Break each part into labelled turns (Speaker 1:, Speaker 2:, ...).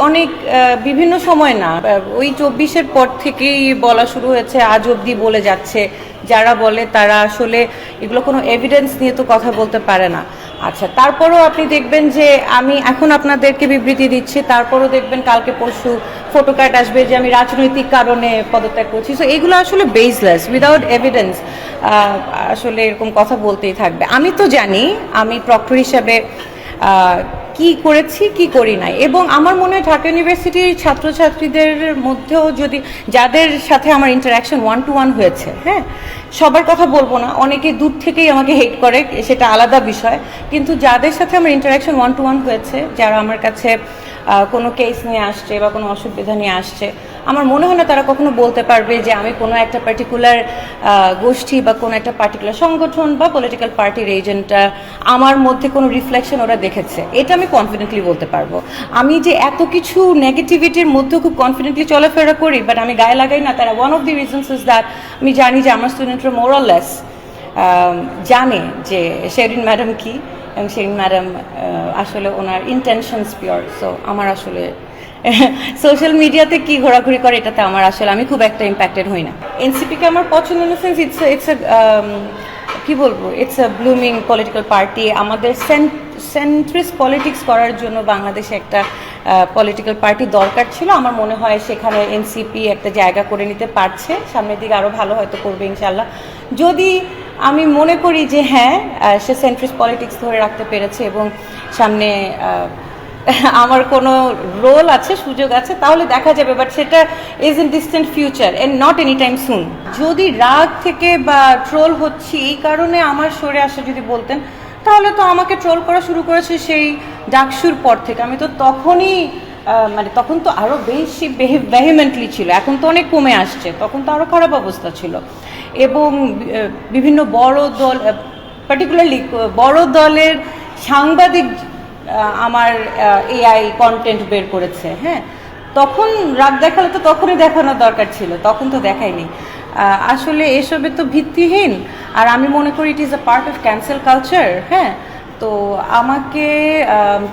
Speaker 1: অনেক বিভিন্ন সময় না, ওই 24-এর পর থেকেই বলা শুরু হয়েছে, আজ অবধি বলে যাচ্ছে। যারা বলে তারা আসলে এগুলো কোনো এভিডেন্স নিয়ে তো কথা বলতে পারে না। আচ্ছা, তারপরও আপনি দেখবেন যে আমি এখন আপনাদেরকে বিবৃতি দিচ্ছি, তারপরও দেখবেন কালকে পরশু ফটোকার্ড আসবে যে আমি রাজনৈতিক কারণে পদত্যাগ করছি। সো এগুলো আসলে বেসলেস, উইদাউট এভিডেন্স আসলে এরকম কথা বলতেই থাকবে। আমি তো জানি আমি প্রক্টর হিসাবে কি করেছি কি করি নাই, এবং আমার মনে হয় ঢাকা ইউনিভার্সিটির ছাত্রছাত্রীদের মধ্যেও যদি যাদের সাথে আমার ইন্টারাকশন 1-to-1 হয়েছে, হ্যাঁ, সবার কথা বলবো না, অনেকে দূর থেকেই আমাকে হেট করে, সেটা আলাদা বিষয়, কিন্তু যাদের সাথে আমার ইন্টারাকশন 1-to-1 হয়েছে, যারা আমার কাছে কোনো কেস নিয়ে আসছে বা কোনো অসুবিধা নিয়ে আসছে, আমার মনে হয় না তারা কখনো বলতে পারবে যে আমি কোনো একটা পার্টিকুলার গোষ্ঠী বা কোনো একটা পার্টিকুলার সংগঠন বা পলিটিক্যাল পার্টির এজেন্টটা আমার মধ্যে কোনো রিফ্লেকশন ওরা দেখেছে। এটা আমি কনফিডেন্টলি বলতে পারবো। আমি যে এত কিছু নেগেটিভিটির মধ্যে খুব কনফিডেন্টলি চলাফেরা করি, বাট আমি গায়ে লাগাই না, তারা one of the reasons is that আমি জানি যে আমার স্টুডেন্টরা মোরাললেস জানে যে শেরিন ম্যাডাম কি, এবং শেরিন ম্যাডাম আসলে ওনার ইন্টেনশনস পিওর। সো আমার আসলে সোশ্যাল মিডিয়াতে কি ঘোরাঘুরি করে এটাতে আমার আসলে আমি খুব একটা ইম্প্যাক্টেড হই না। এনসিপিকে আমার পছন্দ ইন দ্য সেন্স ইটস কি বলবো, it's a blooming political party. আমাদের সেন্ট্রিস্ট পলিটিক্স করার জন্য বাংলাদেশে একটা পলিটিক্যাল পার্টি দরকার ছিল। আমার মনে হয় সেখানে এনসিপি একটা জায়গা করে নিতে পারছে, সামনের দিকে আরও ভালো হয়তো করবে ইনশাল্লাহ। যদি আমি মনে করি যে হ্যাঁ সে সেন্ট্রিস্ট পলিটিক্স ধরে রাখতে পেরেছে এবং সামনে আমার কোনো রোল আছে, সুযোগ আছে, তাহলে দেখা যাবে, বাট সেটা is in distant future and not any time soon. যদি রাগ থেকে বা ট্রোল হচ্ছি এই কারণে আমার সরে আসা যদি বলতেন, তাহলে তো আমাকে ট্রোল করা শুরু করেছে সেই ডাকসুর পর থেকে। আমি তো তখনই মানে তখন তো আরও বেশি ভেহিমেন্টলি ছিল, এখন তো অনেক কমে আসছে, তখন তো আরও খারাপ অবস্থা ছিল। এবং বিভিন্ন বড় দল, পার্টিকুলারলি বড় দলের সাংবাদিক আমার এআই কন্টেন্ট বের করেছে, হ্যাঁ, তখন রাগ দেখালে তো তখনই দেখানোর দরকার ছিল, তখন তো দেখায়নি। আসলে এসবে তো ভিত্তিহীন, আর আমি মনে করি it is a part of cancel culture. হ্যাঁ, তো আমাকে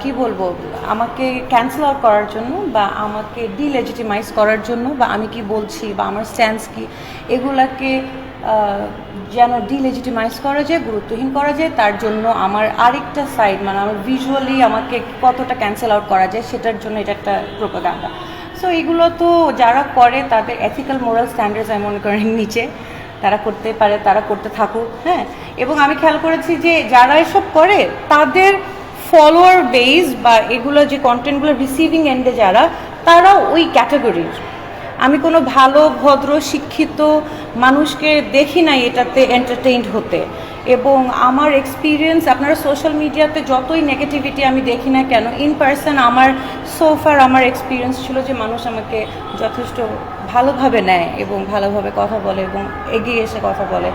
Speaker 1: কি বলবো, আমাকে ক্যান্সেল আউট করার জন্য বা আমাকে ডিলেজিটিমাইজ করার জন্য বা আমি কি বলছি বা আমার স্ট্যান্স কি, এগুলাকে যেন ডিলেজিটিমাইজ করা যায়, গুরুত্বহীন করা যায়, তার জন্য আমার আরেকটা সাইড, মানে আমার ভিজুয়ালি আমাকে কতটা ক্যান্সেল আউট করা যায় সেটার জন্য এটা একটা প্রোপাগান্ডা। সো এগুলো তো যারা করে তাদের এথিক্যাল মোরাল স্ট্যান্ডার্ডস আমি মনে করেন নিচে, তারা করতে পারে, তারা করতে থাকুক। হ্যাঁ, এবং আমি খেয়াল করেছি যে যারা এসব করে তাদের ফলোয়ার বেস বা এগুলো যে কন্টেন্টগুলো রিসিভিং এন্ডে যারা, তারাও ওই ক্যাটাগরির। আমি কোনো ভালো ভদ্র শিক্ষিত মানুষকে দেখি নাই এটাতে এন্টারটেইনড হতে। এবং আমার এক্সপিরিয়েন্স, আপনারা সোশ্যাল মিডিয়াতে যতই নেগেটিভিটি আমি দেখি না কেন, ইন পার্সন আমার সোফার আমার এক্সপিরিয়েন্স ছিল যে মানুষ আমাকে যথেষ্ট ভালোভাবে নেয় এবং ভালোভাবে কথা বলে এবং এগিয়ে এসে কথা বলে।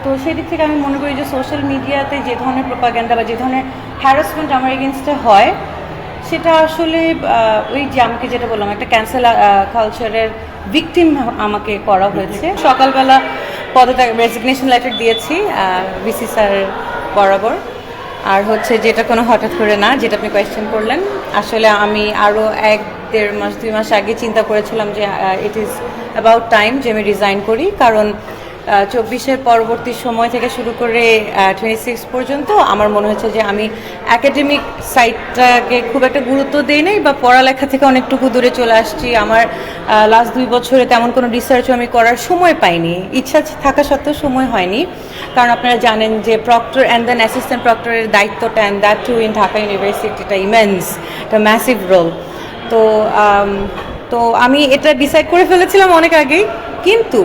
Speaker 1: তো সেদিক থেকে আমি মনে করি যে সোশ্যাল মিডিয়াতে যে ধরনের প্রোপাগান্ডা বা যে ধরনের হ্যারাসমেন্ট আমার এগেনস্টে হয়, সেটা আসলে ওই যে আমাকে যেটা বললাম, একটা ক্যান্সেল কালচারের ভিকটিম আমাকে করা হয়েছে। সকালবেলা পদত্যাগ রেজিগনেশন লেটার দিয়েছি ভিসি স্যার বরাবর। আর হচ্ছে যেটা কোনো হঠাৎ করে না, যেটা আপনি কোয়েশ্চেন করলেন, আসলে আমি আরও 1-1.5 মাস আগে চিন্তা করেছিলাম যে ইট ইজ অ্যাবাউট টাইম যে আমি রিজাইন করি, কারণ 24-এর পরবর্তী সময় থেকে শুরু করে 26 পর্যন্ত আমার মনে হচ্ছে যে আমি একাডেমিক সাইডটাকে খুব একটা গুরুত্ব দেই নাই বা পড়ালেখা থেকে অনেকটুকু দূরে চলে আসছি। আমার লাস্ট 2 বছরে তেমন কোনো রিসার্চও আমি করার সময় পাইনি, ইচ্ছা থাকা সত্ত্বেও সময় হয়নি। কারণ আপনারা জানেন যে প্রক্টর অ্যান্ড দেন অ্যাসিস্ট্যান্ট প্রক্টরের দায়িত্বটা, and that too in Dhaka ইউনিভার্সিটিটা ইমেন্স, একটা ম্যাসিভ রোল। তো তো আমি এটা ডিসাইড করে ফেলেছিলাম অনেক আগেই, কিন্তু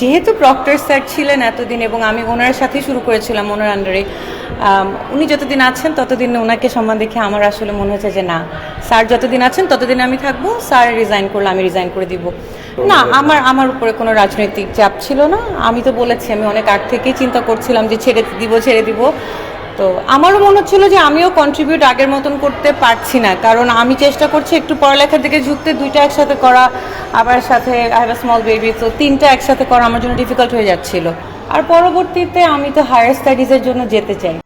Speaker 1: যেহেতু প্রক্টর স্যার ছিলেন এতদিন এবং আমি ওনার সাথেই শুরু করেছিলাম, ওনার আন্ডারে উনি যতদিন আছেন ততদিন ওনাকে সম্মান দেখে আমার আসলে মনে হচ্ছে যে না, স্যার যতদিন আছেন ততদিন আমি থাকবো, স্যার রিজাইন করলে আমি রিজাইন করে দিব। না, আমার উপরে কোনো রাজনৈতিক চাপ ছিল না। আমি তো বলেছি আমি অনেক আগ থেকেই চিন্তা করছিলাম যে ছেড়ে দিব। তো আমারও মনে হচ্ছিল যে আমিও কন্ট্রিবিউট আগের মতন করতে পারছি না, কারণ আমি চেষ্টা করছি একটু পড়ালেখার দিকে ঝুঁকতে, 2টা একসাথে করা, আবার সাথে I have a small baby, তো 3টা একসাথে করা আমার জন্য ডিফিকাল্ট হয়ে যাচ্ছিল। আর পরবর্তীতে আমি তো হায়ার স্টাডিজের জন্য যেতে চাই।